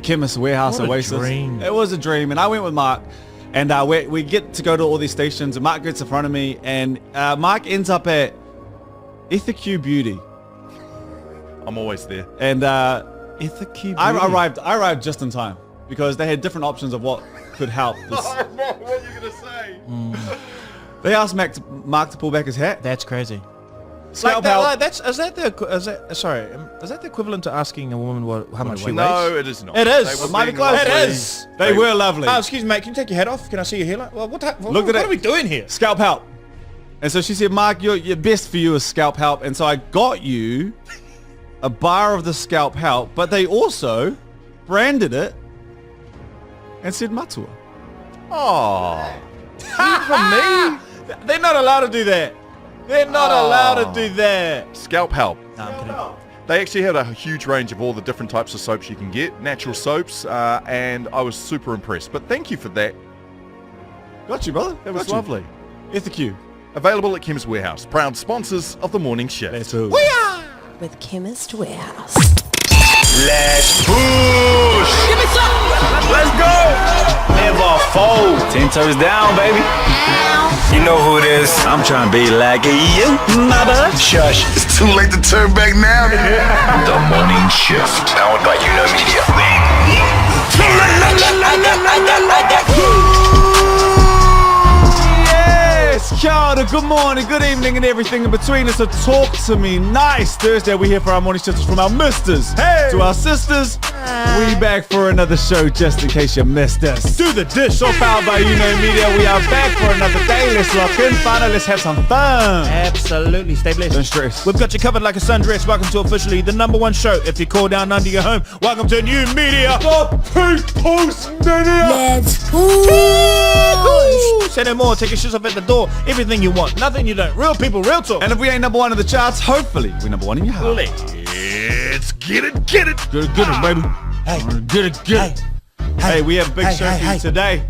Chemist Warehouse What a Oasis. dream. It was a dream, and I went with Mark, and we get to go to all these stations, and Mark gets in front of me, and Mark ends up at Ethique Beauty. I'm always there. And Ethique Beauty. I arrived just in time because they had different options of what could help. What are you going to say? They asked Mark to pull back his hat. That's crazy. Scalp Like help. that, is that the equivalent to asking a woman how much she weighs? No, it is not. It is. They were It might be being close. lovely. It is. They were lovely. Oh, excuse me, mate. Can you take your hat off? Can I see your hairline? Well, what Look at what it. are we doing here? Scalp help. And so she said, Mark, your best for you is scalp help. And so I got you a bar of the scalp help, but they also branded it and said matua. Oh. For me? They're not allowed to do that. They're not allowed to do that. Scalp help. No, I'm kidding. They actually had a huge range of all the different types of soaps you can get, natural soaps, and I was super impressed. But thank you for that. Got you, brother. That was lovely. Ethique. Available at Chemist Warehouse, proud sponsors of the morning shift. That's who. With Chemist Warehouse. Let's push. Give me some. Let's go. Never fold. 10 toes down, baby. You know who it is. I'm trying to be like you, mother. Shush. It's too late to turn back now. The morning shift. Powered by Media. Yes, kia ora, good morning, good evening, and everything in between. It's a Talk to Me Nice Thursday. We're here for our morning shifters, from our misters to our sisters. We back for another show, just in case you missed us. Do the dish, all powered by Media. We are back for another day. Let's lock in, finally, let's have some fun. Absolutely. Stay blessed. Don't stress. We've got you covered like a sundress. Welcome to officially the #1 show. If you call down under your home, welcome to New Media. The People's Media. Let's push. Say no more. Take your shoes off at the door. Everything you want. Nothing you don't. Real people, real talk. And if we ain't #1 in the charts, hopefully we're #1 in your heart. Let's get it, get it. Get it, baby. Hey. Get it. Hey, we have a big show for you today.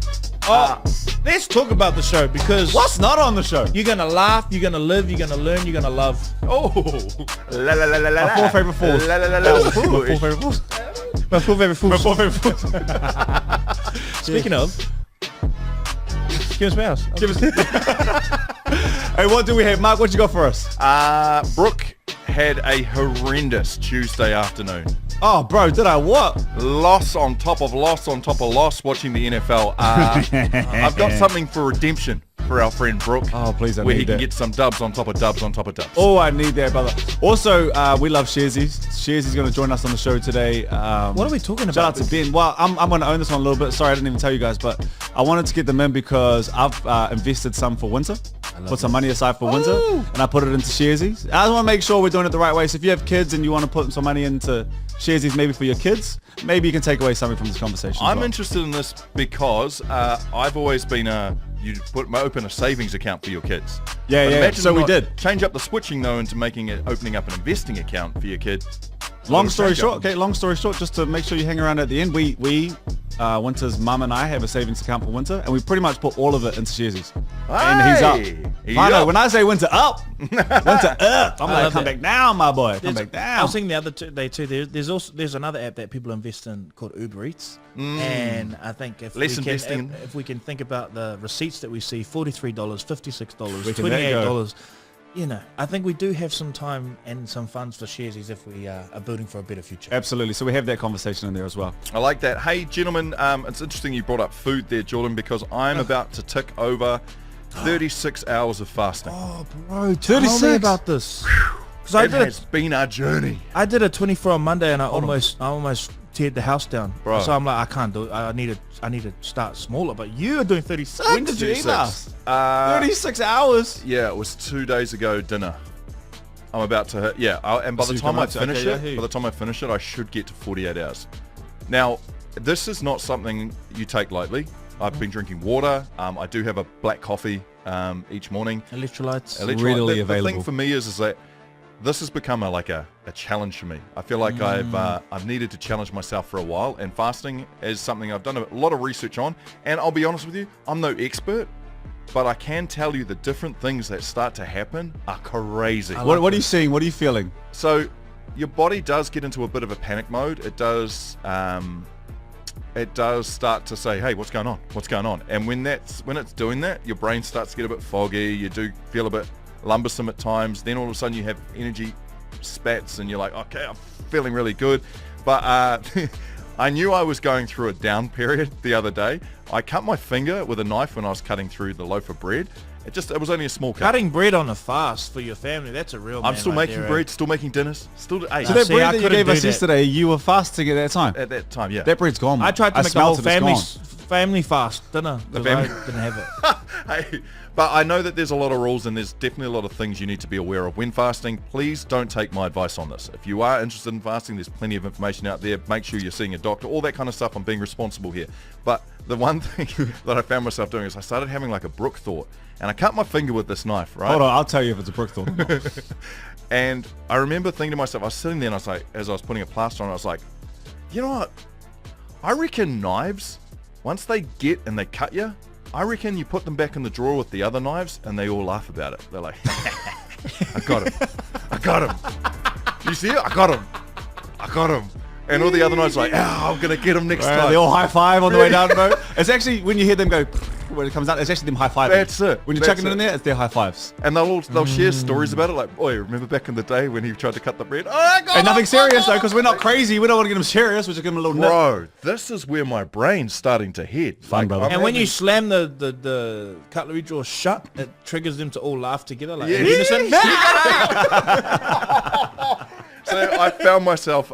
Let's talk about the show because What's not on the show? you're going to laugh, you're going to live, you're going to learn, you're going to love. Oh. La la la la la. My 4 favorite fools. La la la la. My 4 favorite fools. My 4 favorite fools. My 4 favorite fools. Speaking of, Chemist Warehouse. Hey, what do we have? Mark, what you got for us? Brooke had a horrendous Tuesday afternoon. Oh, bro, did I what? Loss on top of loss on top of loss watching the NFL. I've got something for redemption for our friend Brooke. Oh, please, I where need he can that. get some dubs on top of dubs on top of dubs. Oh, I need that, brother. Also, we love Sharesies. Sharesies going to join us on the show today. What are we talking Shout about? out to Ben. Well, I'm going to own this one a little bit. Sorry, I didn't even tell you guys, but I wanted to get them in because I've invested some for winter. Put some money aside for winter, and I put it into Sharesies. I just want to make sure we're doing it the right way. So if you have kids and you want to put some money into Sharesies, maybe for your kids, maybe you can take away something from this conversation. I'm interested in this because I've always been open a savings account for your kids. Yeah, But yeah. imagine So we not- did. Change up the switching though into opening up an investing account for your kid. Long story Change short, up. okay, long story short, just to make sure you hang around at the end, we Winter's mum and I have a savings account for Winter, and we pretty much put all of it into Sharesies. And he's up. He's I know, up. when I say Winter up, Winter up, I'm like, love come that. back down, my boy, come There's- back I down. was thinking the other day too. There's another app that people invest in called Uber Eats, and I think if Less we can investing. if we can think about the receipts that we see, $43, $56, Where can that go? $28. You know, I think we do have some time and some funds for Sharesies if we are building for a better future. Absolutely. So we have that conversation in there as well. I like that. Hey, gentlemen, it's interesting you brought up food there, Jordan, because I'm about to tick over 36 hours of fasting. Oh, bro, tell me 36? about this. Because It has been a journey. I did a 24 on Monday and I almost teared the house down. Bro. So I'm like, I can't do it. I need to start smaller. But you are doing 36. When did you eat 36. last? Uh, 36 hours? Yeah, it was 2 days ago dinner. I'm about to hit, and by So the you time come I up to- finish okay, yeah, I hear it, you. by the time I finish it, I should get to 48 hours. Now, this is not something you take lightly. I've been drinking water. I do have a black coffee each morning. Electrolytes. Readily The available. thing for me is that this has become a challenge for me. I feel like I've needed to challenge myself for a while, and fasting is something I've done a lot of research on. And I'll be honest with you, I'm no expert, but I can tell you the different things that start to happen are crazy. What are you seeing? What are you feeling? So your body does get into a bit of a panic mode. It does it does start to say, hey, what's going on? What's going on? And when it's doing that, your brain starts to get a bit foggy. You do feel a bit lumbersome at times. Then all of a sudden you have energy spats and you're like, okay, I'm feeling really good. But I knew I was going through a down period the other day. I cut my finger with a knife when I was cutting through the loaf of bread. It was only a small cut. Cutting bread on a fast for your family, that's a real I'm man still right making there, bread, still making dinners. Still, hey, So that see, bread I that you couldn't gave do us that. yesterday, you were fasting at that time. at that time, yeah. That bread's gone. I tried to make the smelt whole it, it's gone. family fast dinner because I didn't have it. Hey, but I know that there's a lot of rules and there's definitely a lot of things you need to be aware of when fasting. Please don't take my advice on this. If you are interested in fasting, there's plenty of information out there. Make sure you're seeing a doctor, all that kind of stuff. I'm being responsible here. But the one thing that I found myself doing is I started having like a Brooke thought, and I cut my finger with this knife, right? Hold on, I'll tell you if it's a Brooke thought or not. And I remember thinking to myself, I was sitting there and I was like, as I was putting a plaster on, I was like, you know what? I reckon knives, once they get and they cut you, I reckon you put them back in the drawer with the other knives and they all laugh about it. They're like, I got him. I got him. You see it? I got him. I got him. And all the other knives are like, I'm going to get him next time. They all high five on the way down the road. It's actually, when you hear them go, when it comes out, it's actually them high fiving. That's it. When you're That's chucking it in there, it's their high fives. And they'll share stories about it, like, boy, remember back in the day when he tried to cut the bread? Oh, I got And nothing him, serious though, because we're not crazy. We don't want to get them serious. We just give them a little nip. Bro, this is where my brain's starting to head. Fun, brother. I'm And when having- you slam the cutlery drawer shut, it triggers them to all laugh together like Yeah. in unison. So I found myself,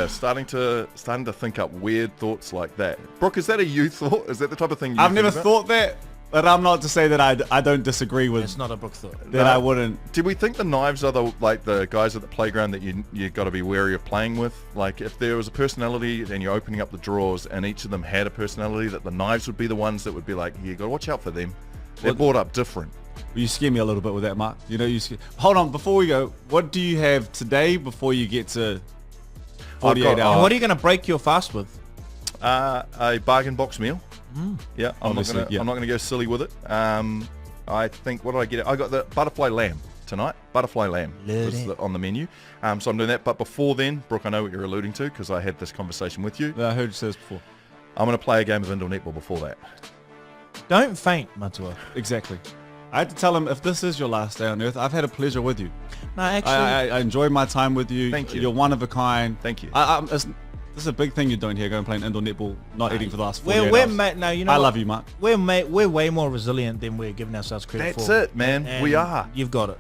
starting to think up weird thoughts like that. Brooke, is that a you thought? Is that the type of thing you I've think never about? thought that, but I'm not to say that I don't disagree with It's not a book thought. that. I wouldn't. Do we think the knives are the guys at the playground that you got to be wary of playing with? Like if there was a personality and you're opening up the drawers and each of them had a personality, that the knives would be the ones that would be like, you got to watch out for them. They're brought up different. You scare me a little bit with that, Mark. You know, hold on, before we go, what do you have today before you get to 48 I've got- hours? And what are you going to break your fast with? A bargain box meal. Yeah, I'm not Obviously, gonna go silly with it. I think, what did I get? I got the butterfly lamb tonight. Butterfly lamb was on the menu. So I'm doing that. But before then, Brooke, I know what you're alluding to because I had this conversation with you. I heard you say this before. I'm going to play a game of indoor netball before that. Don't faint, Matua. Exactly. I had to tell him, if this is your last day on earth, I've had a pleasure with you. No, actually, I enjoyed my time with you. Thank you. You're one of a kind. Thank you. This is a big thing you're doing here, going playing indoor netball, not eating for the last 48 we're hours. mate. No, you know I what? love you, Mark. We're way more resilient than we're giving ourselves credit That's for. it, man. And We are. You've got it.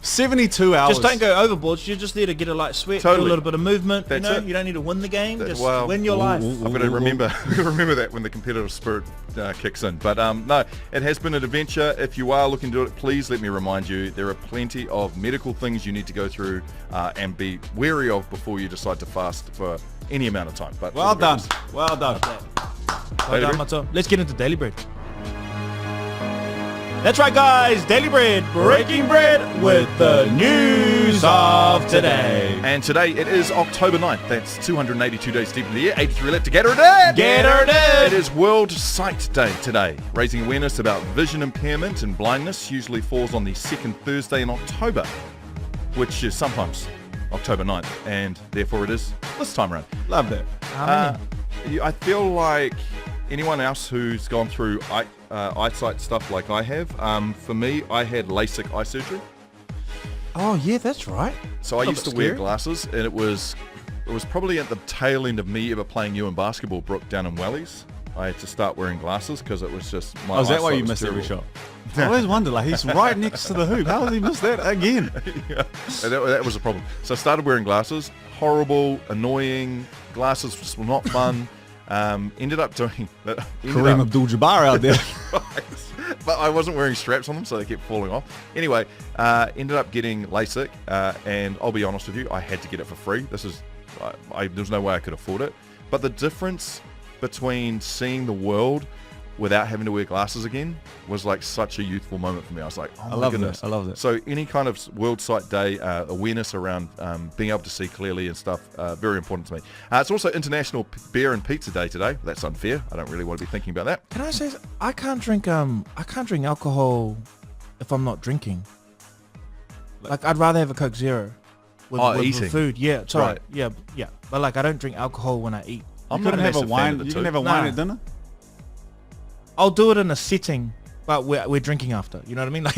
72 hours. Just don't go overboard. You're just there to get a light sweat, do Totally. a little bit of movement. That's you know, it. you don't need to win the game. Just well, win your life. I'm going to remember that when the competitive spirit kicks in. But no, it has been an adventure. If you are looking to do it, please let me remind you, there are plenty of medical things you need to go through and be wary of before you decide to fast for any amount of time. But Well done. Well done. Well done, Mato. Let's get into Daily Bread. That's right, guys. Daily Bread, breaking bread with the news of today. And today it is October 9th. That's 282 days deep in the year. 83 left to get her done. Get her done. It is World Sight Day today. Raising awareness about vision impairment and blindness usually falls on the second Thursday in October, which is sometimes October 9th, and therefore it is this time around. Love that. I feel like anyone else who's gone through eyesight stuff like I have, for me, I had LASIK eye surgery. Oh, yeah, that's right. So I A used to bit wear scary. glasses, and it was probably at the tail end of me ever playing you in basketball, Brooke, down in Wellies. I had to start wearing glasses because it was just my Oh, is that why eyesight you was missed every terrible. shot? I always wonder, like, he's right next to the hoop. How did he miss that again? Yeah, and that was a problem. So I started wearing glasses. Horrible, annoying. Glasses just were not fun. Ended up doing that. Kareem Abdul-Jabbar out there. But I wasn't wearing straps on them, so they kept falling off. Anyway, ended up getting LASIK, and I'll be honest with you, I had to get it for free. There's no way I could afford it. But the difference between seeing the world without having to wear glasses again was like such a youthful moment for me. I was like, oh my love that. goodness. I love that. So any kind of World Sight Day awareness around being able to see clearly and stuff, very important to me. It's also International Beer and Pizza Day today. That's unfair. I don't really want to be thinking about that. Can I say, I can't drink alcohol if I'm not drinking. Like, I'd rather have a Coke Zero with Eating. food. Yeah, sorry. Right. Yeah. But like, I don't drink alcohol when I eat. I'm couldn't not a have a massive fan wine. of the You two. can have a Nah. wine at dinner. I'll do it in a setting, but we're drinking after. You know what I mean? Like,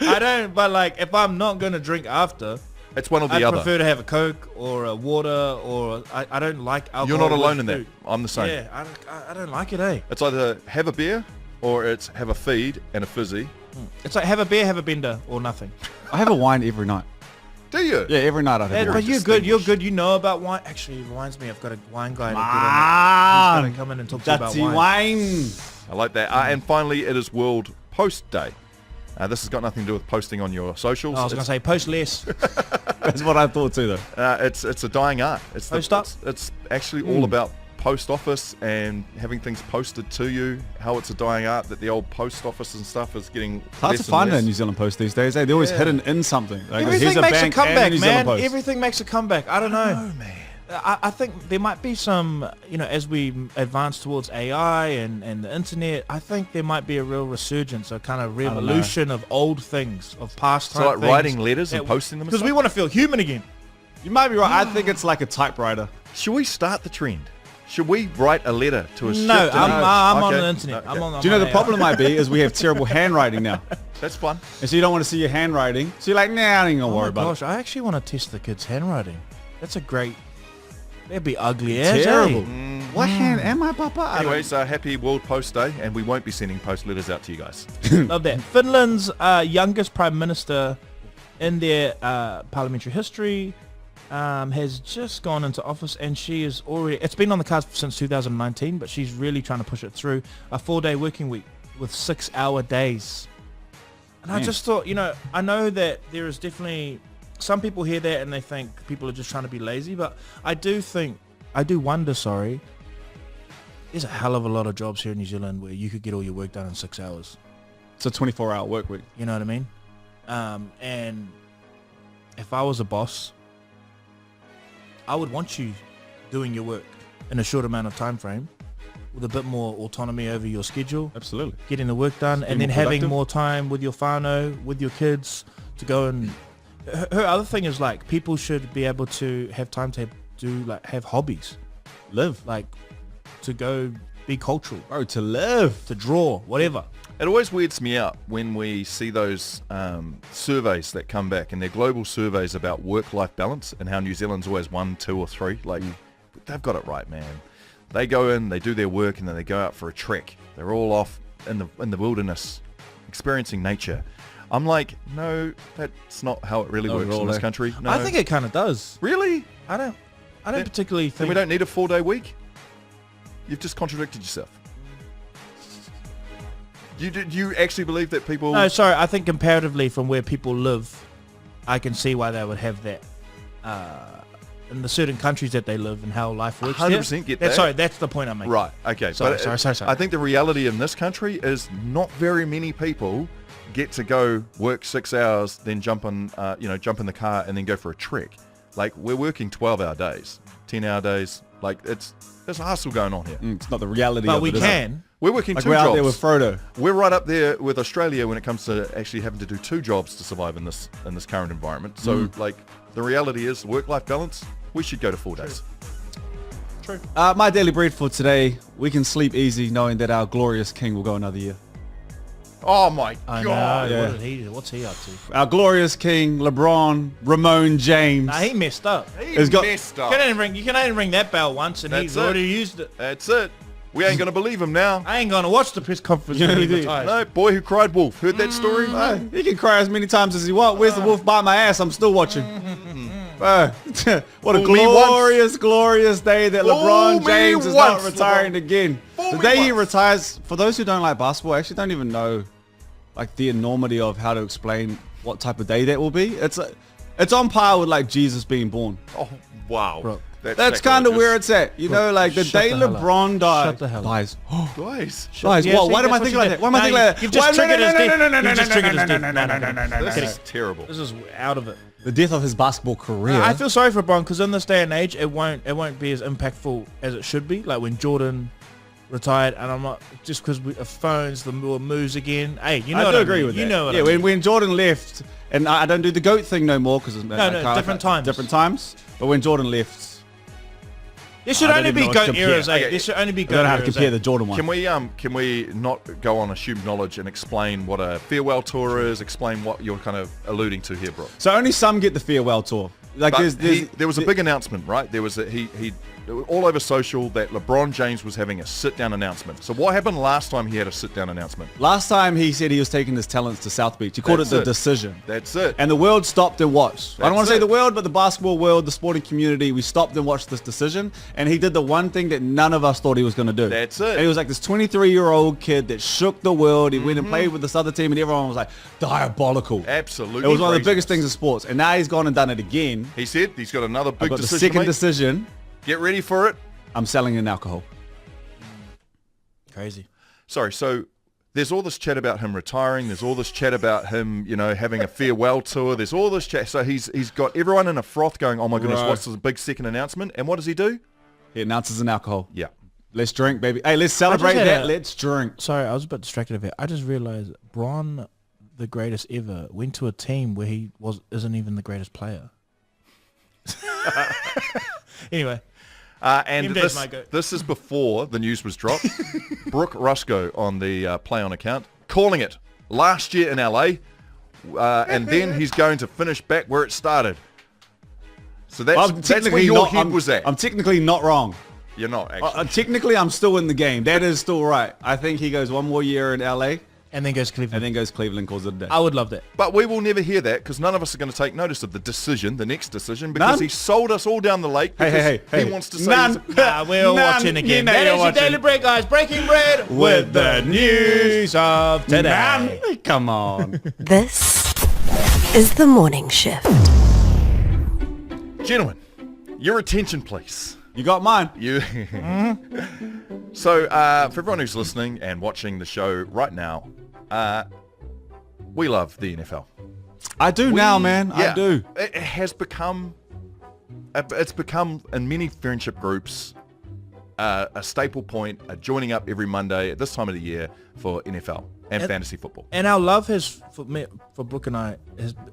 I don't. But like, if I'm not gonna drink after, It's one or the I'd other. prefer to have a Coke or a water, or I don't like alcohol. You're not with alone in that. food. I'm the same. Yeah, I don't like it, eh? It's either have a beer or it's have a feed and a fizzy. It's like have a beer, have a bender, or nothing. I have a wine every night. Do you? Yeah, every night I have Yeah, a wine. but you're good. You're good. You know about wine. Actually, it reminds me, I've got a wine guy. Ah, He's gonna come in and talk to you about dirty wine. wine. I like that. And finally, it is World Post Day. This has got nothing to do with posting on your socials. I was gonna say post less. That's what I thought too, though. It's a dying art. Post up? It's actually all about post office and having things posted to you. How it's a dying art that the old post office and stuff is getting It's hard less to and find less. a New Zealand Post these days. They're always hidden in something. Like, here's Everything a makes a bank and comeback, New Zealand man. Post. Everything makes a comeback. I don't know. man. I think there might be some, as we advance towards AI and the internet, I think there might be a real resurgence, a kind of revolution of old things, of past So time like things writing letters and posting them and because we stuff? want to feel human again. You might be right. I think it's like a typewriter. Should we start the trend? Should we write a letter to a No, ship? I'm on Okay. the internet. No, I'm okay. on. Do you know I'm the on problem might be is we have terrible handwriting now. That's fun. And so you don't want to see your handwriting. So you're like, nah, I ain't gonna Oh worry my about gosh, I actually want to test the kids' handwriting. That's a great. That'd be ugly it. as Terrible. eh? What hand am I, Papa? Anyways, happy World Post Day, and we won't be sending post letters out to you guys. Love that. Finland's youngest prime minister in their parliamentary history has just gone into office, and she is already, it's been on the cards since 2019, but she's really trying to push it through. A 4-day working week with 6-hour days. And I Man. just thought, I know that there is definitely, some people hear that and they think people are just trying to be lazy, but I do wonder, there's a hell of a lot of jobs here in New Zealand where you could get all your work done in 6 hours. It's a 24-hour work week. You know what I mean? And if I was a boss, I would want you doing your work in a short amount of time frame with a bit more autonomy over your schedule, Absolutely. getting the work done, and then more having productive. more time with your whānau, with your kids to go and... Her other thing is like people should be able to have time to have hobbies, Live. like to go be cultural, Bro, to live. to draw, whatever. It always weirds me out when we see those surveys that come back, and they're global surveys about work-life balance and how New Zealand's always 1, 2 or 3. Like, they've got it right, man. They go in, they do their work, and then they go out for a trek. They're all off in the wilderness, experiencing nature. I'm like, no, that's not how it really Not works at all, in this eh? country. No. I think it kind of does. Really? I don't Then- particularly Then think... we don't need a 4-day week? You've just contradicted yourself. You actually believe that people... No, sorry. I think comparatively from where people live, I can see why they would have that in the certain countries that they live and how life works. 100% there. get That's, that. sorry, that's the point I'm making. Right, okay. Sorry, but sorry. I think the reality in this country is not very many people get to go work 6 hours, then jump in the car and then go for a trek. Like, we're working 12-hour days, 10-hour days. Like, there's a hustle going on here. It's not the reality But of we it, is it? can. We're working Like 2 we're jobs. out there with Frodo. We're right up there with Australia when it comes to actually having to do 2 jobs to survive in this current environment. So, like, the reality is work-life balance, we should go to 4 days. True. My daily bread for today, we can sleep easy knowing that our glorious king will go another year. Oh, my I God. know. yeah. What's he up to? Our glorious king, LeBron, Ramon James. Nah, he messed up. He Has got- messed You up. can only ring that bell once, and That's he's it. already used it. That's it. We ain't going to believe him now. I ain't gonna watch the press conference You when he know, retires. No, boy who cried wolf. Heard that story? He can cry as many times as he wants. Where's the wolf bite my ass? I'm still watching. What a Fool me glorious day that Fool LeBron me James is not once, retiring LeBron. again. Fool The me day he once. retires, for those who don't like basketball, I actually don't even know like the enormity of how to explain what type of day that will be. It's on par with like Jesus being born. Oh, wow. Bro. That's kind of where it's at. You know, like the shut day the hell up. LeBron Shut the hell up. dies. Guys, Guys, Yeah, what? see, Why am I that's thinking what like you that? did. Why am I No, thinking like that? you've just Why- triggered his death. no, You've just triggered his no, death. no, No, no, no, no, no, this no. is terrible. This is out of it. The death of his basketball career. I feel sorry for LeBron because in this day and age, it won't be as impactful as it should be. Like when Jordan retired, and I'm not just because of phones, the moves again. Hey, you know I what do I agree mean. with You that. know what yeah, I mean. when Jordan left, and I don't do the GOAT thing no more because No, different times. Different times. But when Jordan left, There should I only don't be even know what to GOAT compare. eras, eh? Okay. There should only be I GOAT don't know how to eras, compare eh? the Jordan one. Can we not go on assumed knowledge and explain what a farewell tour is? Explain what you're kind of alluding to here, bro. So only some get the farewell tour. Like But there's there was a big announcement, right? There was he all over social that LeBron James was having a sit-down announcement. So what happened last time he had a sit-down announcement? Last time he said he was taking his talents to South Beach. He called it That's the it. decision. That's it. And the world stopped and watched. I don't want That's to say it. the world, but the basketball world, the sporting community, we stopped and watched this decision. And he did the one thing that none of us thought he was going to do. That's it. And he was like this 23-year-old kid that shook the world. He went and played with this other team and everyone was like, diabolical. Absolutely It was one of the crazy. biggest things in sports. And now he's gone and done it again. He said he's got another I've big got the decision. second mate. decision. Get ready for it. I'm selling in alcohol. Crazy. Sorry, so there's all this chat about him retiring. There's all this chat about him, having a farewell tour. There's all this chat. So he's got everyone in a froth going, oh my goodness, Right. what's this big second announcement? And what does he do? He announces in alcohol. Yeah. Let's drink, baby. Hey, let's celebrate had that. a- Let's drink. Sorry, I was a bit distracted a bit. I just realized Bron, the greatest ever, went to a team where he isn't even the greatest player. Anyway. And Him days, my goat. this is before the news was dropped. Brooke Rusko on the Play On account, calling it last year in LA, and then he's going to finish back where it started. So that's where your head was at. I'm technically not wrong. You're not, actually. Technically, I'm still in the game. That is still right. I think he goes one more year in LA And then goes Cleveland. and then goes Cleveland, calls it a day. I would love that. But we will never hear that because none of us are going to take notice of the decision, the next decision, because None? he sold us all down the lake because Hey. he wants to say... None. Nah, we're all None. watching again. You know That you're is your watching. Daily Break, guys. Breaking bread with the news of today. Man, come on. This is the morning shift. Gentlemen, your attention, please. You got mine. You. So, for everyone who's listening and watching the show right now, we love the NFL. I do now, man. Yeah, I do. It has become, it's become in many friendship groups, a staple point, joining up every Monday at this time of the year for NFL and fantasy football. And our love for Brooke and I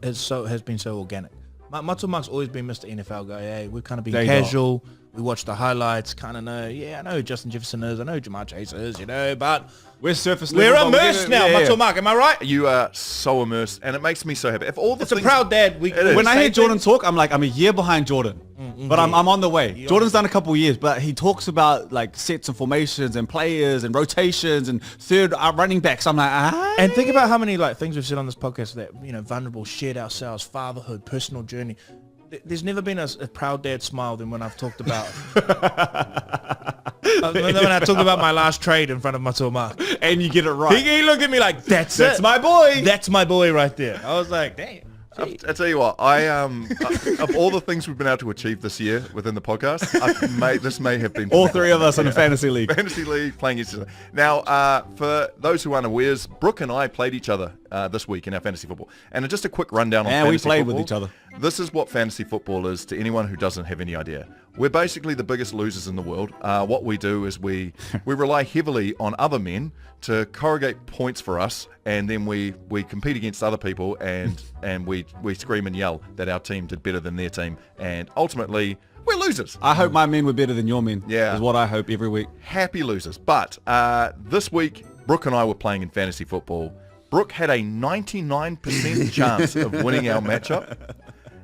has been so organic. Matu Mark's always been Mr. NFL guy. Hey, we've kind of been There you casual. We watch the highlights, kind of know. Yeah, I know who Justin Jefferson is. I know who Jamar Chase is. But We're surface we're level, but immersed get now. it. Yeah, Matu Mark, am I right? You are so immersed, and it makes me so happy. If all the It's a things, proud dad. It is. When I hear say Jordan things- talk, I'm like, I'm a year behind Jordan. But I'm on the way. Jordan's done a couple of years, but he talks about like sets and formations and players and rotations and third running backs. I'm like, And think about how many things we've said on this podcast that vulnerable, shared ourselves, fatherhood, personal journey. There's never been a proud dad smile than when I've talked about when I talked about my last trade in front of Matu Mark. and you get it right. He looked at me like, that's my boy. That's my boy right there. I was like, damn. I tell you what, of all the things we've been able to achieve this year within the podcast, this may have been All three of us in a fantasy league. fantasy league playing each other. Now, for those who aren't aware, Brooke and I played each other this week in our fantasy football. And just a quick rundown on Yeah, fantasy we played football. with each other. This is what fantasy football is to anyone who doesn't have any idea. We're basically the biggest losers in the world. What we do is we rely heavily on other men to corrugate points for us, and then we compete against other people, and we scream and yell that our team did better than their team, and ultimately we're losers. I hope my men were better than your men. Yeah. Is what I hope every week. Happy losers. But this week, Brooke and I were playing in fantasy football. Brooke had a 99% chance of winning our matchup,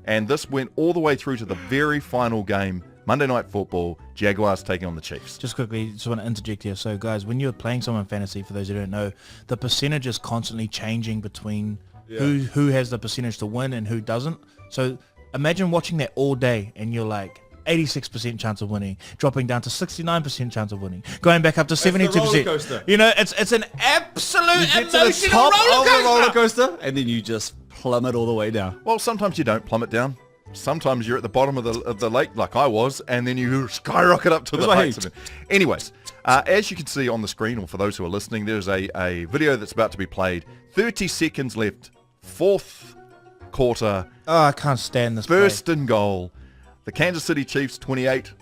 and this went all the way through to the very final game, Monday Night Football, Jaguars taking on the Chiefs. Just quickly, just want to interject here. So, guys, when you're playing someone in fantasy, for those who don't know, the percentage is constantly changing between who has the percentage to win and who doesn't. So, imagine watching that all day, and you're like 86% chance of winning, dropping down to 69% chance of winning, going back up to 72%. roller coaster. It's an absolute You get to the emotional top roller of the roller coaster. coaster, and then you just plummet all the way down. Well, sometimes you don't plummet down. Sometimes you're at the bottom of the lake like I was, and then you skyrocket up to the what I heights of it. Anyways, as you can see on the screen, or for those who are listening, there's a video that's about to be played. 30 seconds left. Fourth quarter. Oh, I can't stand this. First and goal. The Kansas City Chiefs 28,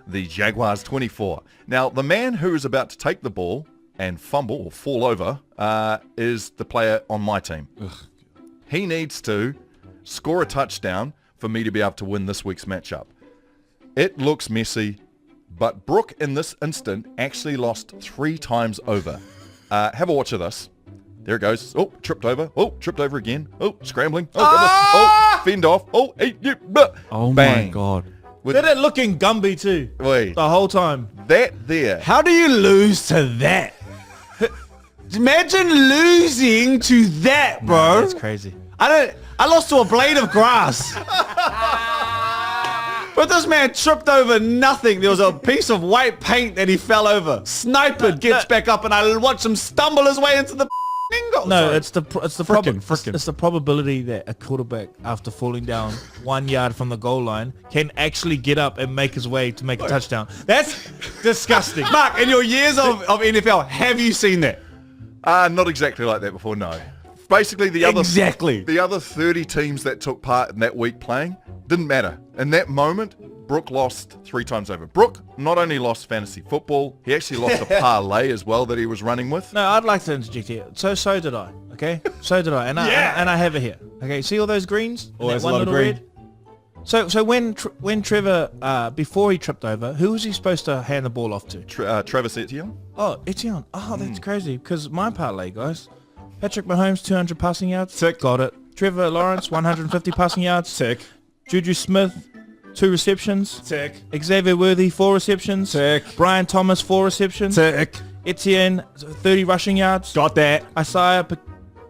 the Jaguars 24. Now, the man who is about to take the ball and fumble or fall over is the player on my team. He needs to score a touchdown for me to be able to win this week's matchup. It looks messy. But Brooke, in this instant, actually lost 3 times over. Have a watch of this. There it goes. Oh, tripped over. Oh, tripped over again. Oh, scrambling. Oh, goodness. Oh, fend off. Oh, Oh bang. my God. Did it looking Gumby too? Wait, The whole time. that there. How do you lose to that? Imagine losing to that, bro. That's crazy. I lost to a blade of grass. But this man tripped over nothing. There was a piece of white paint that he fell over. Sniper gets back up, and I watch him stumble his way into the goal. No, Sorry. it's the Frickin'. it's the probability that a quarterback, after falling down 1 yard from the goal line, can actually get up and make his way to make a touchdown. That's disgusting. Mark, in your years of NFL, have you seen that? Not exactly like that before, no. Basically, the other 30 teams that took part in that week playing didn't matter. In that moment, Brooke lost 3 times over. Brooke not only lost fantasy football, he actually lost a parlay as well that he was running with. No, I'd like to interject here. So did I. Okay, so did I, and I have it here. Okay, see all those greens? Oh, And there's that a lot of little green. red? So when Trevor before he tripped over, who was he supposed to hand the ball off to? Travis Etienne. Oh, Etienne. Oh, that's crazy. Because my parlay, guys. Patrick Mahomes, 200 passing yards. Tick. Got it. Trevor Lawrence, 150 passing yards. Tick. Juju Smith, 2 receptions. Tick. Xavier Worthy, 4 receptions. Tick. Brian Thomas, 4 receptions. Tick. Etienne, 30 rushing yards. Got that. Isaiah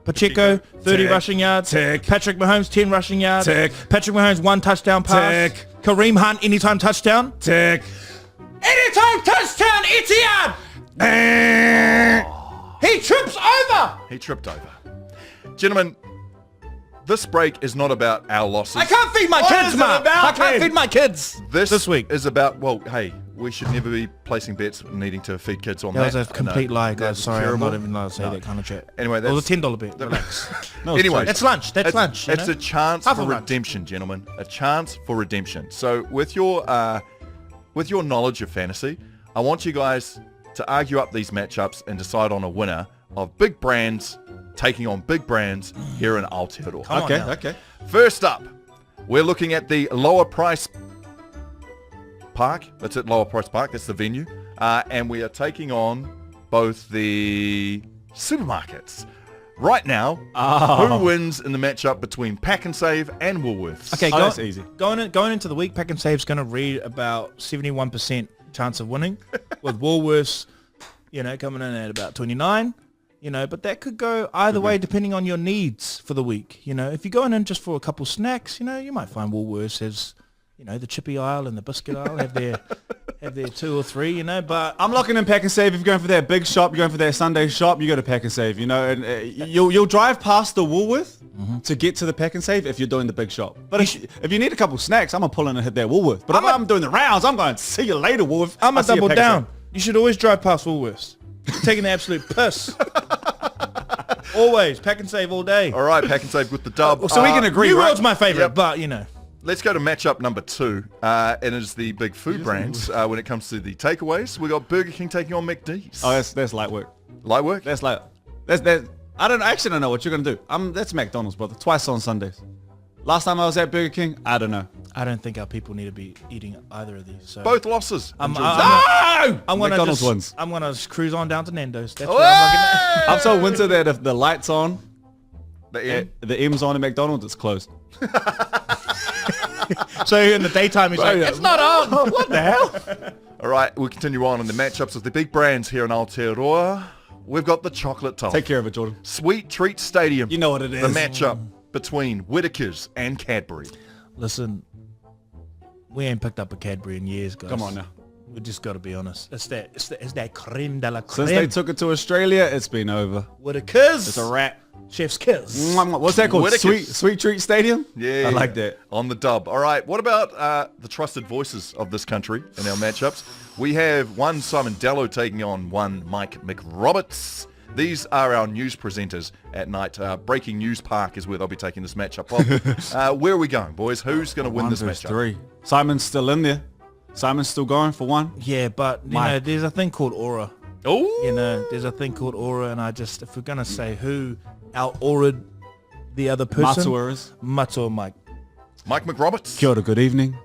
Pacheco, 30 Tick. rushing yards. Tick. Patrick Mahomes, 10 rushing yards. Tick. Patrick Mahomes, 1 touchdown pass. Tick. Kareem Hunt, anytime touchdown. Tick. Anytime touchdown, Etienne! He trips over! He tripped over. Gentlemen, this break is not about our losses. I can't feed my What kids, is it Mark. about, I can't then? feed my kids. This week. is about, well, hey, we should never be placing bets needing to feed kids on That that. was a complete lie, guys. That's Sorry, terrible. I'm not even allowed to say that kind of shit. Anyway, It was a $10 bet. Relax. No, Anyway, That's lunch. That's lunch. you It's know? a chance Half for a lunch. redemption, gentlemen. A chance for redemption. So with your knowledge of fantasy, I want you guys to argue up these matchups and decide on a winner of big brands taking on big brands here in Aotearoa. Come on Okay, now. okay. First up, we're looking at the Lower Price Park. That's it, Lower Price Park. That's the venue. And we are taking on both the supermarkets. Right now, who wins in the matchup between Pack and Save and Woolworths? Okay, Oh, that's easy. Going into the week, Pack and Save's going to read about 71% chance of winning, with Woolworths, coming in at about 29. But that could go either way depending on your needs for the week. If you're going in just for a couple snacks, you might find Woolworths has, the chippy aisle and the biscuit aisle have their 2 or 3, but I'm locking in Pack and Save. If you're going for that big shop, you're going for that Sunday shop, you go to Pack and Save, and you'll drive past the Woolworth to get to the Pack and Save if you're doing the big shop. But if you need a couple snacks, I'm going to pull in and hit that Woolworth. But if I'm doing the rounds, I'm going to see you later, Woolworth. I'm I'll a see you double at Pack and down. You should always drive past Woolworths. You're taking the absolute piss. Always. Pack and Save all day. All right, Pack and Save with the dub. So we can agree, New right? World's my favorite, Yep. but Let's go to matchup number 2, and it's the big food brands. When it comes to the takeaways, we got Burger King taking on McD's. Oh, that's light work. Light work? That's like that's I actually don't know what you're gonna do. That's McDonald's, brother. Twice on Sundays. Last time I was at Burger King, I don't know. I don't think our people need to be eating either of these. So Both losses. I'm Enjoy. gonna McDonald's just, wins. I'm gonna cruise on down to Nando's. That's where I'm looking at. I'm so winter that if the lights on, The end. the M's on at McDonald's, it's closed. So in the daytime, he's like, yeah. it's not on. What the hell? All right, we'll continue on in the matchups of the big brands here in Aotearoa. We've got the chocolate top. Take care of it, Jordan. Sweet Treat Stadium. You know what it The is. matchup between Whittaker's and Cadbury. Listen, we ain't picked up a Cadbury in years, guys. Come on now. We just got to be honest. It's that creme de la creme. Since they took it to Australia, it's been over. With a kiss. It's a wrap. Chef's kiss. What's that called? Whittaker's. Sweet Treat Stadium? Yeah. I like that. On the dub. All right, what about the trusted voices of this country in our matchups? We have one Simon Dello taking on one Mike McRoberts. These are our news presenters at night. Breaking News Park is where they'll be taking this matchup off. Where are we going, boys? Who's going to win this matchup? 3. Simon's still in there. Simon's still going for 1. Yeah, but you know, Mike. there's a thing called aura. Oh, There's a thing called aura, and if we're gonna say who out-auraed the other person, Matua is. Matua Mike. Mike McRoberts. Kia ora, good evening.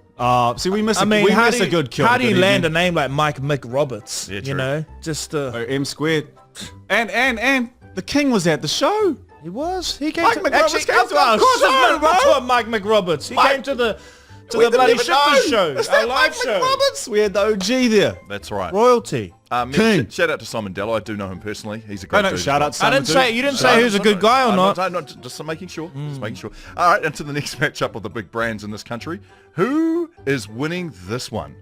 See, we miss, I mean, we how miss do a good kill. How do you Good land a evening. name like Mike Mick Roberts? Yeah, You true. know, just M squared. And the king was at the show. he was. He came Mike to McRoberts came to our of course show, it's bro. not Mike McRoberts. He Mike- came to the We the didn't bloody even Shifters know. show, Is our that live Mike show. McRoberts? We had the OG there. That's right. Royalty. King. Shout out to Simon Dello. I do know him personally. He's a great No, dude. shout out to Simon I didn't too. say you didn't say who's a good guy or I'm not. I'm not just making sure. Just making sure. All right, into the next matchup of the big brands in this country. Who is winning this one?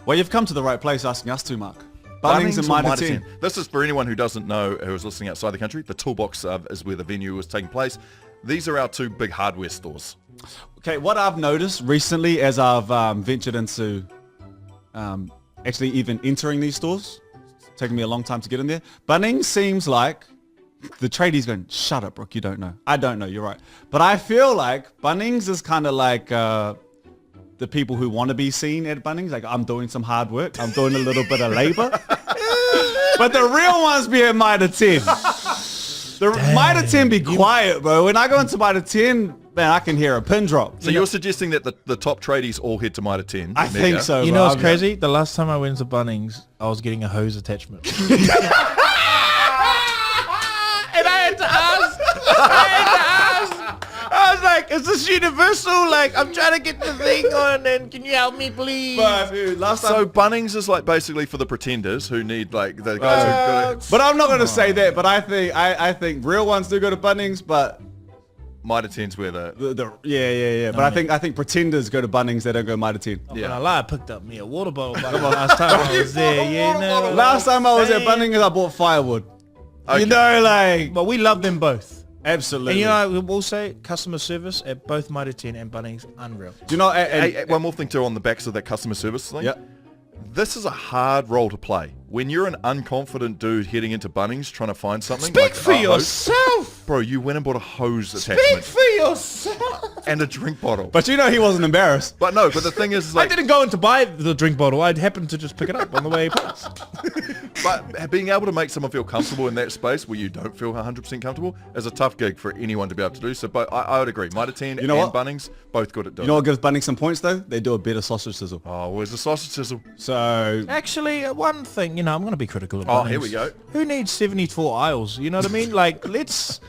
Well, you've come to the right place asking us to, Mark. Bunnings and or Mitre Mitre 10. 10? This is for anyone who doesn't know, who is listening outside the country. The Toolbox is where the venue was taking place. These are our two big hardware stores. Okay, what I've noticed recently as I've ventured into actually even entering these stores, it's taken me a long time to get in there. Bunnings seems like the tradies going, shut up, Brooke, you don't know. I don't know, you're right. But I feel like Bunnings is kind of like the people who want to be seen at Bunnings. Like, I'm doing some hard work. I'm doing a little bit of labor. But the real ones be at Mitre 10. The Mitre 10 be quiet, bro. When I go into Mitre 10, man, I can hear a pin drop. So you're suggesting that the top tradies all head to Mitre 10? I think Mega? so. You bro. know what's I'm- crazy? The last time I went to Bunnings, I was getting a hose attachment. And I had to ask. I was like, is this universal? Like, I'm trying to get the thing on and can you help me, please? But, dude, last time. So Bunnings is like basically for the pretenders who need like the guys who got it. But I'm not going to say that. But I think real ones do go to Bunnings. But Mitre 10's where the yeah. But I think pretenders go to Bunnings. They don't go Mitre 10. When I lie, I picked up me a water bottle last time I was there. You know, Last time I was at Dang. Bunnings, I bought firewood. Okay. You know, like But we love them both. absolutely. And you know, we'll say customer service at both Mitre 10 and Bunnings, unreal. you know, and, Hey, one more thing too on the backs of that customer service thing. yeah. This is a hard role to play. When you're an unconfident dude heading into Bunnings trying to find something. Speak like for a hose- yourself. Bro, you went and bought a hose Speak attachment for yourself. and a drink bottle. But you know, he wasn't embarrassed. But no, but the thing is I like, didn't go in to buy the drink bottle. I happened to just pick it up on the way past. but being able to make someone feel comfortable in that space where you don't feel 100% comfortable is a tough gig for anyone to be able to do. So but I would agree. Mitre 10 You know and what? Bunnings, both good at doing You know it. what gives Bunnings some points though? They do a better sausage sizzle. Oh, where's the sausage sizzle? So Actually, one thing, you know, I'm going to be critical of Oh, Bunnings. here we go. Who needs 74 aisles? You know what I mean? Like, let's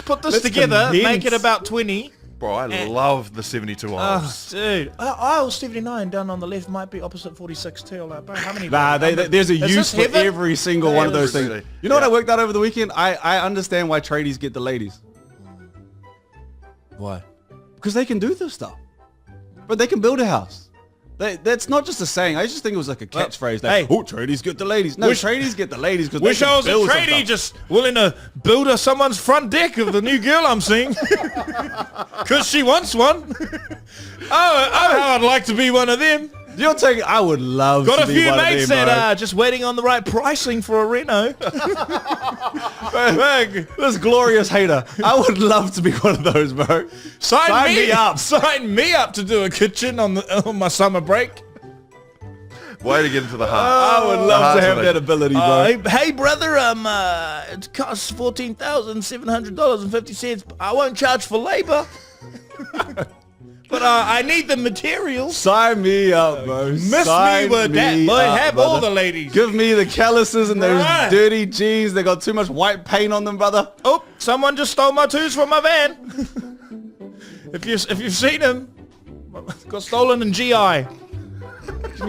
put this Let's together, condense. make it about 20. Bro, I love the 72 Oh, aisles. dude. Aisle 79 down on the left might be opposite 46 too. Like, bro, how many? nah, there's a Is use this for heaven? every single one of those things. Absolutely. You know what Yeah. I worked out over the weekend? I understand why tradies get the ladies. Why? Because they can do this stuff. But they can build a house. That's not just a saying. I just think it was like a catchphrase. Like, hey. oh, tradies get the ladies. No, Wish- tradies get the ladies because Wish they can I was a build some tradie stuff. just willing to build her someone's front deck of the new girl I'm seeing. Because she wants one. oh, how I'd like to be one of them. You're taking. I would love Got to a be few one mates of them, that are just waiting on the right pricing for a reno. This glorious hater. I would love to be one of those, bro. Sign me up. Sign me up to do a kitchen on my summer break. Way to get into the heart. I would love to have Heart that ability, bro. Hey brother, it costs $14,700.50. I won't charge for labor. But I need the materials. Sign me up, bro. Miss Sign me with that, boy. up, Have all brother. the ladies. Give me the calluses and those Right. dirty jeans. They got too much white paint on them, brother. Oh, someone just stole my tools from my van. if you've seen him, got stolen in GI.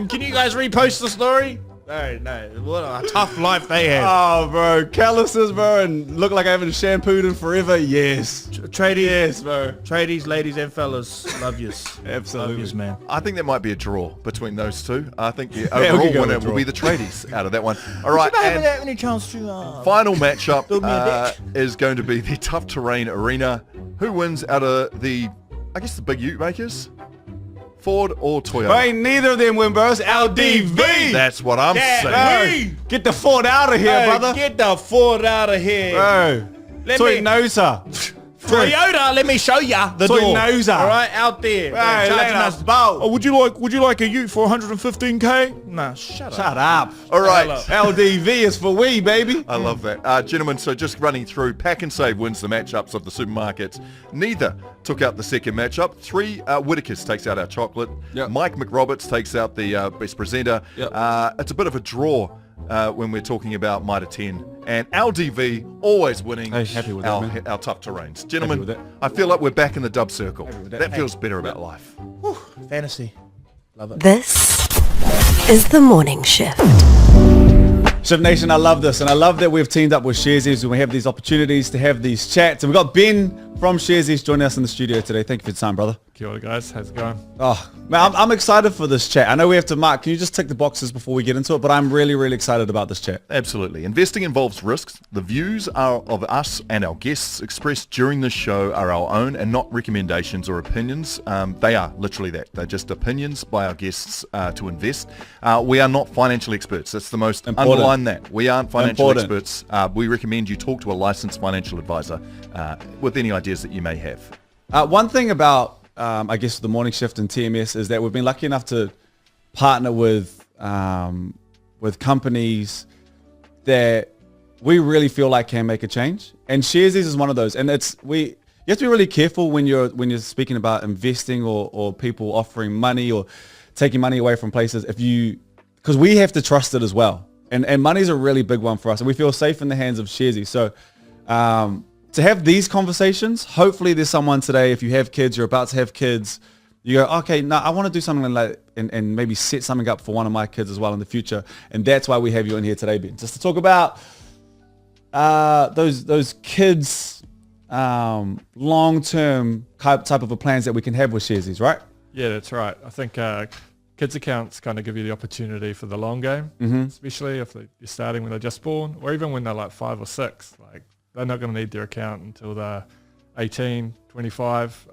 Can you guys repost the story? No. What a tough life they have. Oh, bro. Calluses, bro, and look like I haven't shampooed in forever. Yes. Tradies, Yes, bro. tradies, ladies and fellas, love yous. Absolutely. Love yous, man. I think there might be a draw between those two. I think the we overall could go with winner a draw. will be the tradies out of that one. All right, Should I have and any chance to? final matchup Build me a deck. is going to be the tough terrain arena. Who wins out of the, I guess the big ute makers? Ford or Toyota? Bro, ain't neither of them win, bro. It's LDV. That's what I'm saying. Bro, get the Ford out of here, Hey, brother. get the Ford out of here. Bro. Let me- Toyota. Toyota, let me show ya the door. Toyota. All right, out there. Hey, Charging let us. us bow. Oh, would you like a ute for 115k? Nah, shut up. Shut up. All right. LDV is for we, baby. I love that. Gentlemen, so just running through, Pack and Save wins the matchups of the supermarkets. Neither took out the second matchup. Whitaker's takes out our chocolate. Yep. Mike McRoberts takes out the best presenter. Yep. It's a bit of a draw when we're talking about Mitre 10. And LDV always winning Hey, happy with that, man. our tough terrains. with Gentlemen, that. I feel like we're back in the dub circle. with that. That feels better about life. Fantasy. Love it. This is the morning shift. Shift Nation, I love this, and I love that we've teamed up with Sharesies and we have these opportunities to have these chats. And we've got Ben from Sharesies joining us in the studio today. Thank you for your time, brother. Kia ora, guys. How's it going? Oh, man, I'm excited for this chat. I know we have to, Mark, can you just tick the boxes before we get into it? But I'm really, really excited about this chat. Absolutely. Investing involves risks. The views are of us and our guests expressed during this show are our own and not recommendations or opinions. They are literally that. They're just opinions by our guests to invest. We are not financial experts. That's the most underline that. We aren't financial experts. We recommend you talk to a licensed financial advisor with any ideas that you may have. One thing about, I guess, the morning shift and TMS is that we've been lucky enough to partner with companies that we really feel like can make a change. And Sharesies is one of those. And you have to be really careful when you're speaking about investing or people offering money or taking money away from places because we have to trust it as well. And money's a really big one for us. And we feel safe in the hands of Sharesies. So to have these conversations, hopefully there's someone today, if you have kids, you're about to have kids, you go, okay, no, I want to do something like and maybe set something up for one of my kids as well in the future. And that's why we have you in here today, Ben. Just to talk about those kids long-term type of a plans that we can have with Sharesies, right? Yeah, that's right. I think kids accounts kind of give you the opportunity for the long game, especially if you're starting when they're just born or even when they're like 5 or 6. Like they're not going to need their account until they're 18, 25.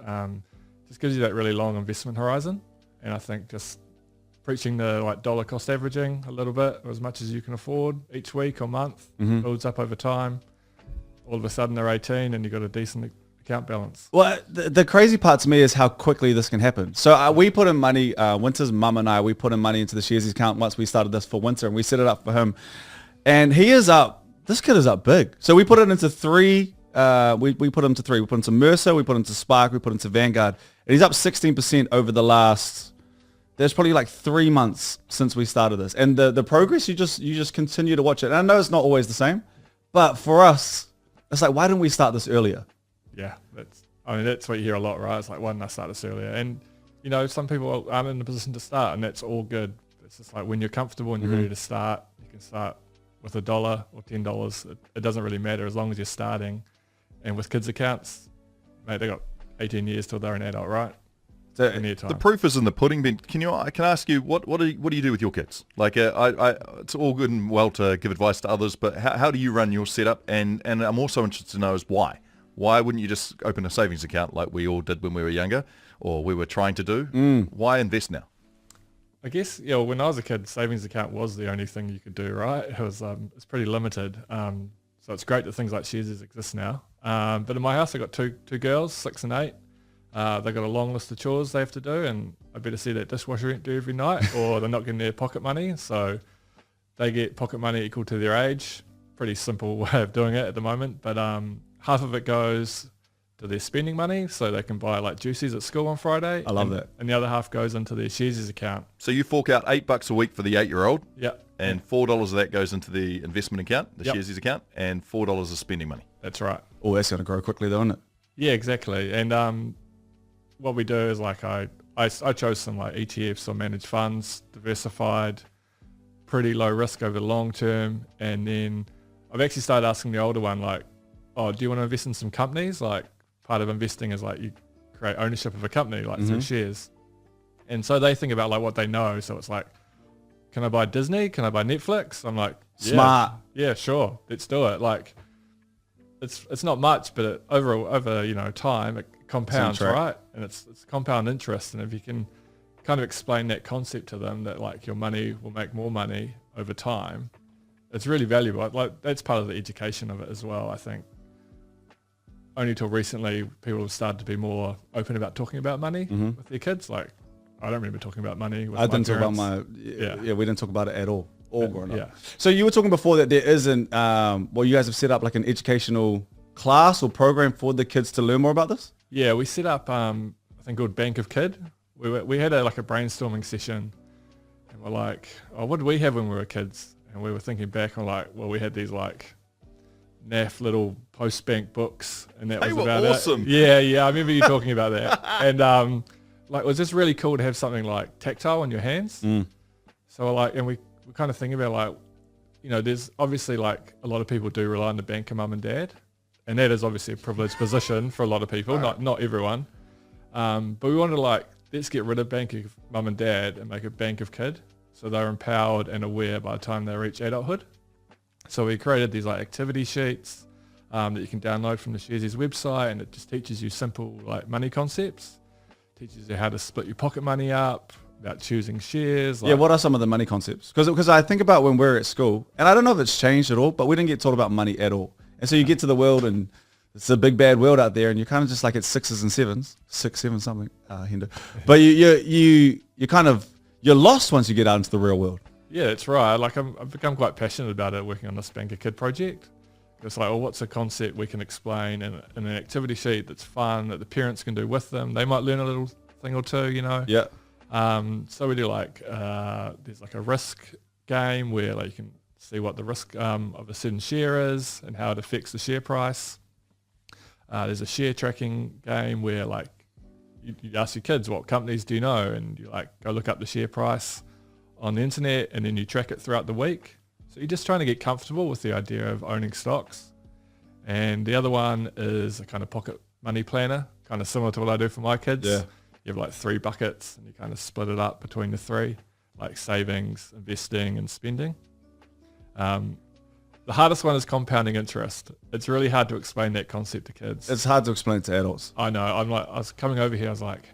Just gives you that really long investment horizon. And I think just preaching the dollar cost averaging a little bit, or as much as you can afford each week or month, builds up over time. All of a sudden they're 18 and you've got a decent account balance. Well, the crazy part to me is how quickly this can happen. So we put in money, Winter's mum and I, we put in money into the Sharesies account once we started this for Winter, and we set it up for him. And he is up. This kid is up big. So we put it into 3. We put him to 3. We put him to Mercer. We put him to Spark. We put him to Vanguard. And he's up 16% over the last. There's probably like 3 months since we started this. And the progress, you just continue to watch it. And I know it's not always the same, but for us, it's like, why didn't we start this earlier? Yeah, that's what you hear a lot, right? It's like, why didn't I start this earlier? And some people aren't in a position to start, and that's all good. It's just like when you're comfortable and you're ready to start, you can start with $1 or $10. It doesn't really matter as long as you're starting. And with kids accounts, mate, they got 18 years till they're an adult, right? The proof is in the pudding. Ben, can I ask you what do you do with your kids? Like, it's all good and well to give advice to others, but how do you run your setup? And I'm also interested to know is why. Why wouldn't you just open a savings account like we all did when we were younger, or we were trying to do? Why invest now? I guess when I was a kid, savings account was the only thing you could do, right? It was it's pretty limited. So it's great that things like Sharesies exist now. But in my house, I got two girls, 6 and 8. They've got a long list of chores they have to do, and I better see that dishwasher do every night, or they're not getting their pocket money. So they get pocket money equal to their age. Pretty simple way of doing it at the moment. But half of it goes to their spending money, so they can buy like juices at school on Friday. I love that. And the other half goes into their Sharesies account. So you fork out $8 a week for the 8-year-old. Yep. And $4 of that goes into the investment account, the Yep. Sharesies account, and $4 is spending money. That's right. Oh, that's going to grow quickly though, isn't it? Yeah, exactly. And what we do is like I chose some like ETFs or managed funds, diversified, pretty low risk over the long term. And then I've actually started asking the older one like, oh, do you want to invest in some companies? Like part of investing is like you create ownership of a company like through shares. And so they think about like what they know. So it's like, can I buy Disney? Can I buy Netflix? I'm like, yeah, Smart. Yeah, sure. Let's do it. Like it's not much, but over time it compounds, right? And it's compound interest. And if you can kind of explain that concept to them that like your money will make more money over time, it's really valuable. Like that's part of the education of it as well, I think. only till recently people have started to be more open about talking about money with their kids. Like, I don't remember talking about money with I didn't talk about parents. we didn't talk about it at all growing up. Yeah. So you were talking before that there isn't, you guys have set up like an educational class or program for the kids to learn more about this? Yeah, we set up a thing called Bank of Kid. We had a brainstorming session, and we're like, oh, what did we have when we were kids? And we were thinking back on like, well, we had these like naff little post-bank books, and that was about awesome. it. Yeah, I remember you talking about that. And it was just really cool to have something like tactile in your hands. So like, and we kind of think about like, there's obviously like a lot of people do rely on the bank of mum and dad, and that is obviously a privileged position for a lot of people, not everyone. But we wanted to like, let's get rid of bank of mum and dad and make a bank of kid, so they're empowered and aware by the time they reach adulthood. So we created these like activity sheets that you can download from the Sharesies website, and it just teaches you simple like money concepts, teaches you how to split your pocket money up, about choosing shares. What are some of the money concepts? Because I think about when we're at school, and I don't know if it's changed at all, but we didn't get taught about money at all. And so you get to the world, and it's a big bad world out there, and you're kind of just like at 6s and 7s, 6, 7 something, Hinder. But you're lost once you get out into the real world. Yeah, that's right. Like I've become quite passionate about it working on this Bank a Kid project. It's like, what's a concept we can explain in an activity sheet that's fun, that the parents can do with them. They might learn a little thing or two, Yeah. So we do like, there's like a risk game where like you can see what the risk of a certain share is and how it affects the share price. There's a share tracking game where like you ask your kids, what companies do you know? And you like go look up the share price on the internet, and then you track it throughout the week. So you're just trying to get comfortable with the idea of owning stocks. And the other one is a kind of pocket money planner, kind of similar to what I do for my kids. Yeah. You have like 3 buckets, and you kind of split it up between the 3, like savings, investing, and spending. The hardest one is compounding interest. It's really hard to explain that concept to kids. It's hard to explain to adults. I know. I was coming over here, I was like,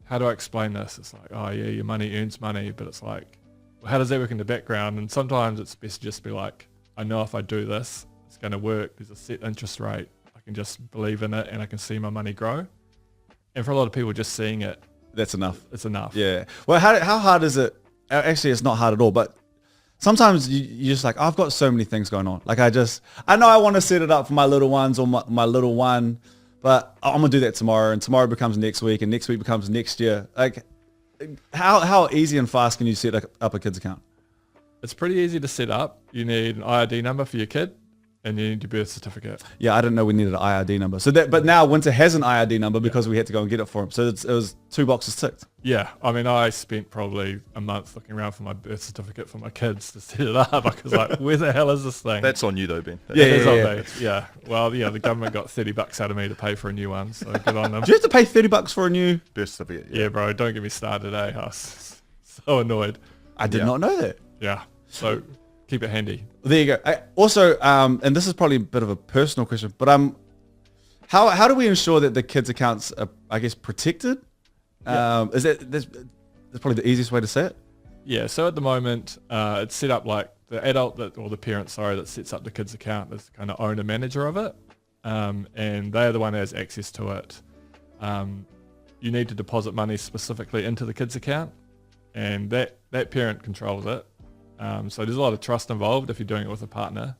how do I explain this? It's like, oh yeah, your money earns money, but it's like, well, how does that work in the background? And sometimes it's best to just be like, I know if I do this, it's going to work. There's a set interest rate. I can just believe in it, and I can see my money grow. And for a lot of people, just seeing it, That's enough. it's enough. Yeah. Well, how hard is it? Actually, it's not hard at all, but sometimes you're just like, I've got so many things going on. Like I know I want to set it up for my little ones or my little one, but I'm going to do that tomorrow, and tomorrow becomes next week, and next week becomes next year. Like how easy and fast can you set up a kid's account? It's pretty easy to set up. You need an IRD number for your kid, and you need your birth certificate. Yeah, I didn't know we needed an IRD number. But now Winter has an IRD number because we had to go and get it for him. So it was 2 boxes ticked. Yeah, I mean, I spent probably a month looking around for my birth certificate for my kids to set it up. I was like, where the hell is this thing? That's on you though, Ben. Yeah, It is on yeah. me. Yeah. Well, yeah, the government got $30 out of me to pay for a new one, so good on them. Do you have to pay $30 for a new? Birth certificate. Yeah, bro, don't get me started, eh? I was so annoyed. I did Yeah. not know that. Yeah, so keep it handy. There you go. Also, and this is probably a bit of a personal question, but how do we ensure that the kids' accounts are, I guess, protected? Is that's probably the easiest way to say it? Yeah, so at the moment, it's set up like the adult or the parent, that sets up the kid's account is kind of owner manager of it, and they're the one that has access to it. You need to deposit money specifically into the kid's account, and that parent controls it. So there's a lot of trust involved if you're doing it with a partner.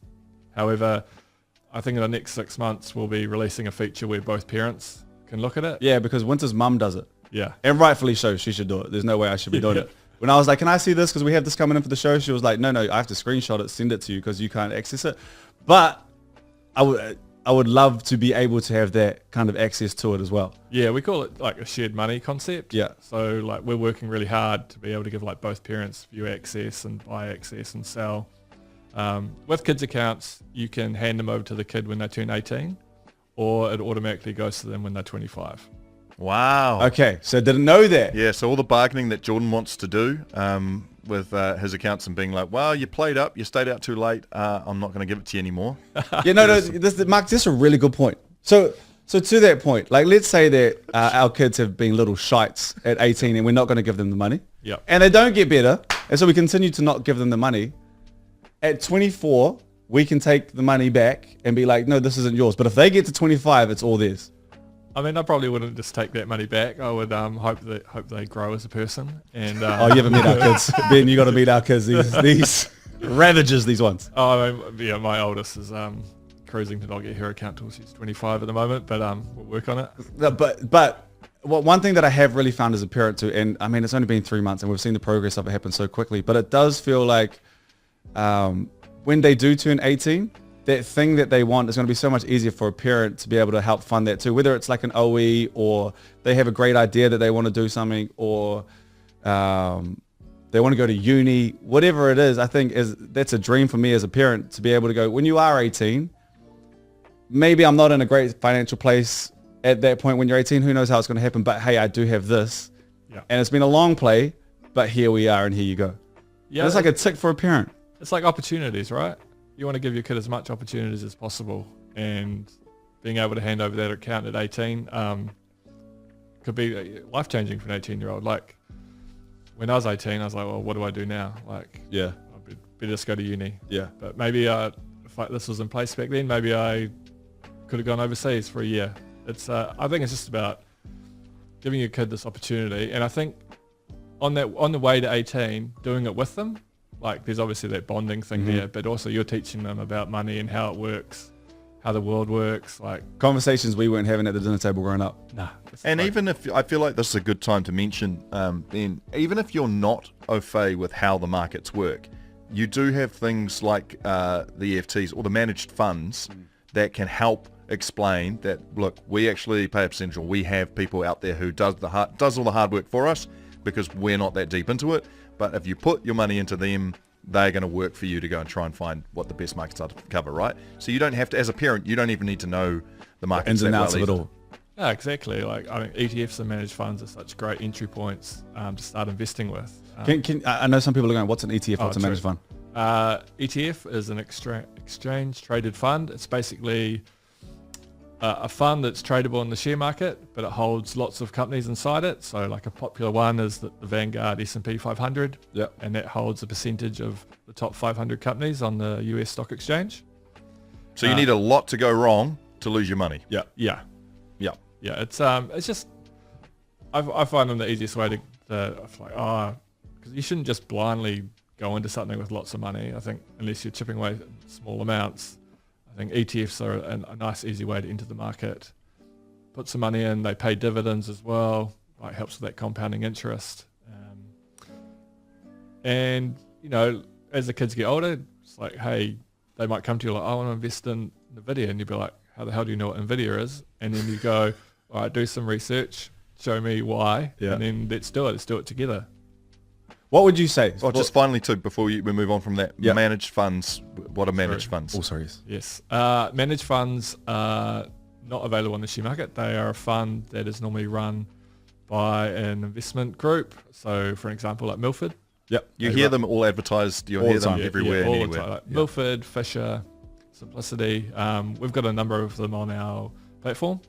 However, I think in the next 6 months we'll be releasing a feature where both parents can look at it. Yeah, because Winter's mum does it. Yeah. And rightfully so, she should do it. There's no way I should be doing Yeah. it. When I was like, can I see this? Because we have this coming in for the show. She was like, no, I have to screenshot it, send it to you because you can't access it. But I would love to be able to have that kind of access to it as well. Yeah, we call it like a shared money concept. Yeah. So like we're working really hard to be able to give like both parents view access and buy access and sell. With kids accounts, you can hand them over to the kid when they turn 18, or it automatically goes to them when they're 25. Wow. Okay, so didn't know that. Yeah, so all the bargaining that Jordan wants to do with his accounts and being like, well, you played up, you stayed out too late, I'm not going to give it to you anymore. Yeah, no, Mark, this is a really good point. So to that point, like let's say that our kids have been little shites at 18 and we're not going to give them the money. Yep. And they don't get better, and so we continue to not give them the money. At 24, we can take the money back and be like, no, this isn't yours. But if they get to 25, it's all theirs. I mean, I probably wouldn't just take that money back. I would hope they grow as a person. And Oh, you haven't met our kids. Ben, you got to meet our kids. These ravages, these ones. Oh, I mean, yeah, my oldest is cruising to not get her account till she's 25 at the moment, but we'll work on it. But one thing that I have really found as a parent too, and I mean, it's only been 3 months and we've seen the progress of it happen so quickly, but it does feel like when they do turn 18, that thing that they want is going to be so much easier for a parent to be able to help fund that too, whether it's like an OE or they have a great idea that they want to do something, or they want to go to uni, whatever it is. I think that's a dream for me as a parent, to be able to go, when you are 18, maybe I'm not in a great financial place at that point when you're 18, who knows how it's going to happen, but hey, I do have this. Yeah. And it's been a long play, but here we are and here you go. Yeah, And it's like a tick for a parent. It's like opportunities, right? You want to give your kid as much opportunities as possible, and being able to hand over that account at 18 could be life-changing for an 18-year-old. Like, when I was 18, I was like, well, what do I do now? Like, Yeah. I better just go to uni. Yeah. But maybe if this was in place back then, maybe I could have gone overseas for a year. It's I think it's just about giving your kid this opportunity, and I think on the way to 18, doing it with them. Like, there's obviously that bonding thing there, but also you're teaching them about money and how it works, how the world works. Like, Conversations we weren't having at the dinner table growing up. nah. And even if, I feel like this is a good time to mention, Ben, even if you're not au fait with how the markets work, you do have things like the EFTs or the managed funds that can help explain that, look, we actually pay a percentage, or we have people out there who does all the hard work for us because we're not that deep into it. But if you put your money into them, they're going to work for you to go and try and find what the best markets are to cover, right? So you don't have to, as a parent, you don't even need to know the markets Ins and that outs well of it either. all. Yeah, exactly. Like, I mean, ETFs and managed funds are such great entry points to start investing with. I know some people are going, what's an ETF? What's a true. managed fund? ETF is an exchange traded fund. It's basically a fund that's tradable in the share market, but it holds lots of companies inside it. So like a popular one is the Vanguard S&P 500. Yep. And that holds a percentage of the top 500 companies on the US stock exchange. So you need a lot to go wrong to lose your money. Yeah. Yeah. Yeah. Yeah. It's just, I find them the easiest way to like, because you shouldn't just blindly go into something with lots of money. I think unless you're chipping away small amounts, I think ETFs are a nice, easy way to enter the market. Put some money in, they pay dividends as well. Like, helps with that compounding interest. And, you know, as the kids get older, it's like, hey, they might come to you like, I want to invest in NVIDIA. And you'd be like, how the hell do you know what NVIDIA is? And then you go, all right, do some research, show me why, Yeah. and then let's do it together. What would you say? Oh, just finally too, before we move on from that, Yeah. managed funds. What are managed funds? Oh, sorry. Yes. Managed funds are not available on the share market. They are a fund that is normally run by an investment group. So, for example, like Milford. Yep. You hear them all advertised. You'll All hear the them time. everywhere all and the anywhere. time. Like Milford, Fisher, Simplicity. We've got a number of them on our platform,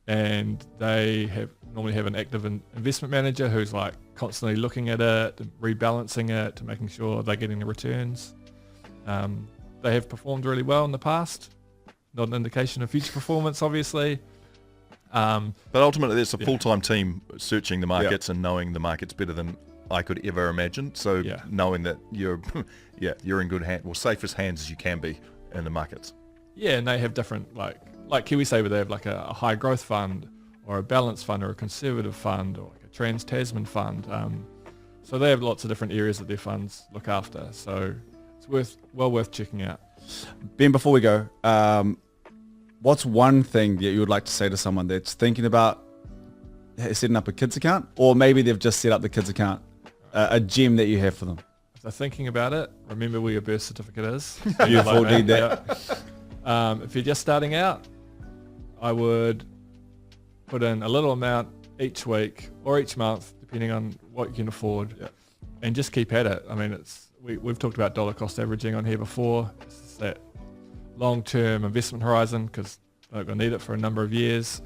and they normally have an active investment manager who's like constantly looking at it, and rebalancing it, to making sure they're getting the returns. They have performed really well in the past. Not an indication of future performance, obviously. But ultimately, there's a full-time team searching the markets and knowing the markets better than I could ever imagine. So knowing that you're in good hands, well, safest hands as you can be in the markets. Yeah, and they have different, like KiwiSaver, they have like a high growth fund, or a balanced fund, or a conservative fund, or like a trans-Tasman fund. So they have lots of different areas that their funds look after. So it's well worth checking out. Ben, before we go, what's one thing that you would like to say to someone that's thinking about setting up a kids account, or maybe they've just set up the kids account, a gem that you have for them? If they're thinking about it, remember where your birth certificate is. Beautiful, need that. Yeah. If you're just starting out, I would put in a little amount each week or each month, depending on what you can afford, and just keep at it. I mean, we've talked about dollar cost averaging on here before. It's that long-term investment horizon, because they're going to need it for a number of years,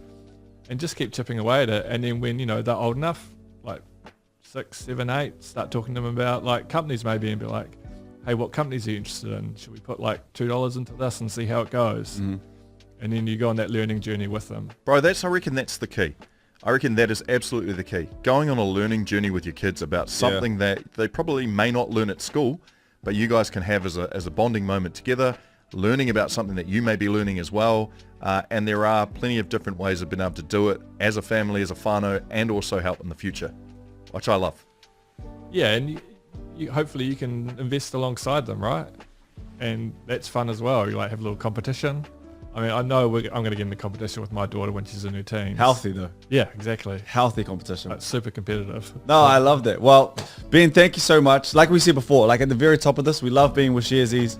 and just keep chipping away at it. And then when, you know, they're old enough, like 6, 7, 8, start talking to them about like companies maybe, and be like, hey, what companies are you interested in? Should we put like $2 into this and see how it goes? And then you go on that learning journey with them. Bro, I reckon that's the key. I reckon that is absolutely the key. Going on a learning journey with your kids about something that they probably may not learn at school, but you guys can have as a bonding moment together, learning about something that you may be learning as well. And there are plenty of different ways of being able to do it as a family, as a whānau, and also help in the future, which I love. Yeah, and hopefully you can invest alongside them, right? And that's fun as well. You like have a little competition. I mean, I know I'm going to get in the competition with my daughter when she's in her teens. Healthy though. Yeah, exactly. Healthy competition. It's super competitive. No, I love that. Well, Ben, thank you so much. Like we said before, like at the very top of this, we love being with Sharesies.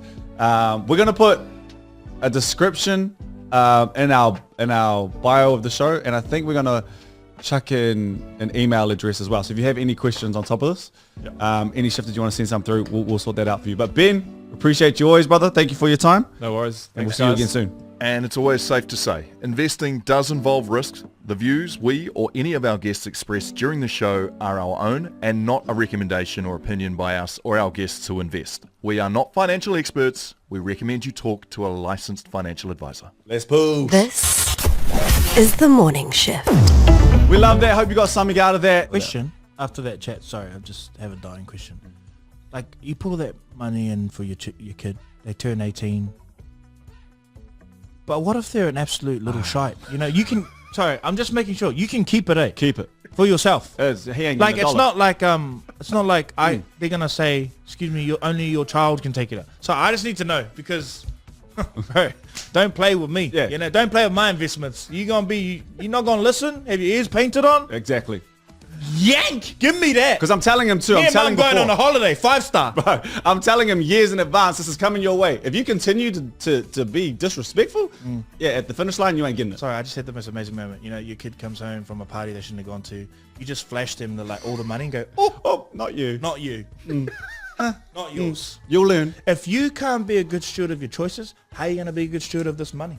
We're going to put a description in our bio of the show, and I think we're going to chuck in an email address as well. So if you have any questions on top of this, any shift that you want to send some through, we'll sort that out for you. But Ben, appreciate you always, brother. Thank you for your time. No worries. And we'll Thanks, see you guys. again soon. And it's always safe to say, investing does involve risks. The views we or any of our guests express during the show are our own and not a recommendation or opinion by us or our guests to invest. We are not financial experts. We recommend you talk to a licensed financial advisor. Let's push. This is the morning shift. We love that. Hope you got something out of that. Question after that chat. Sorry, I just have a dying question. Like, you pull that money in for your kid, they turn 18. But what if they're an absolute little shite? You know, you can. Sorry, I'm just making sure you can keep it. Keep it for yourself. He ain't Like, getting a it's dollar. not like they're gonna say, excuse me, only your child can take it out. So I just need to know, because bro, don't play with me. Yeah. You know, don't play with my investments. You're not gonna listen. Have your ears painted on? Exactly. Yank! Give me that. Because I'm telling him too. Yeah, I'm telling I'm going before. on a holiday, 5-star. Bro, I'm telling him years in advance, this is coming your way. If you continue to be disrespectful, at the finish line, you ain't getting it. Sorry, I just had the most amazing moment. You know, your kid comes home from a party they shouldn't have gone to. You just flash them all the money and go, Oh, not you. not you. Not yours. You'll learn. If you can't be a good steward of your choices, how are you going to be a good steward of this money?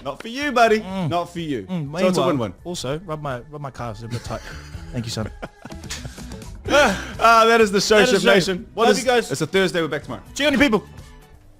Not for you, buddy. Not for you. So it's a Meanwhile, win-win. Also, rub my calves, they're a bit tight. Thank you, son. That is the show, That is Shift the show. Nation. Love you guys. It's a Thursday. We're back tomorrow. See you on your people.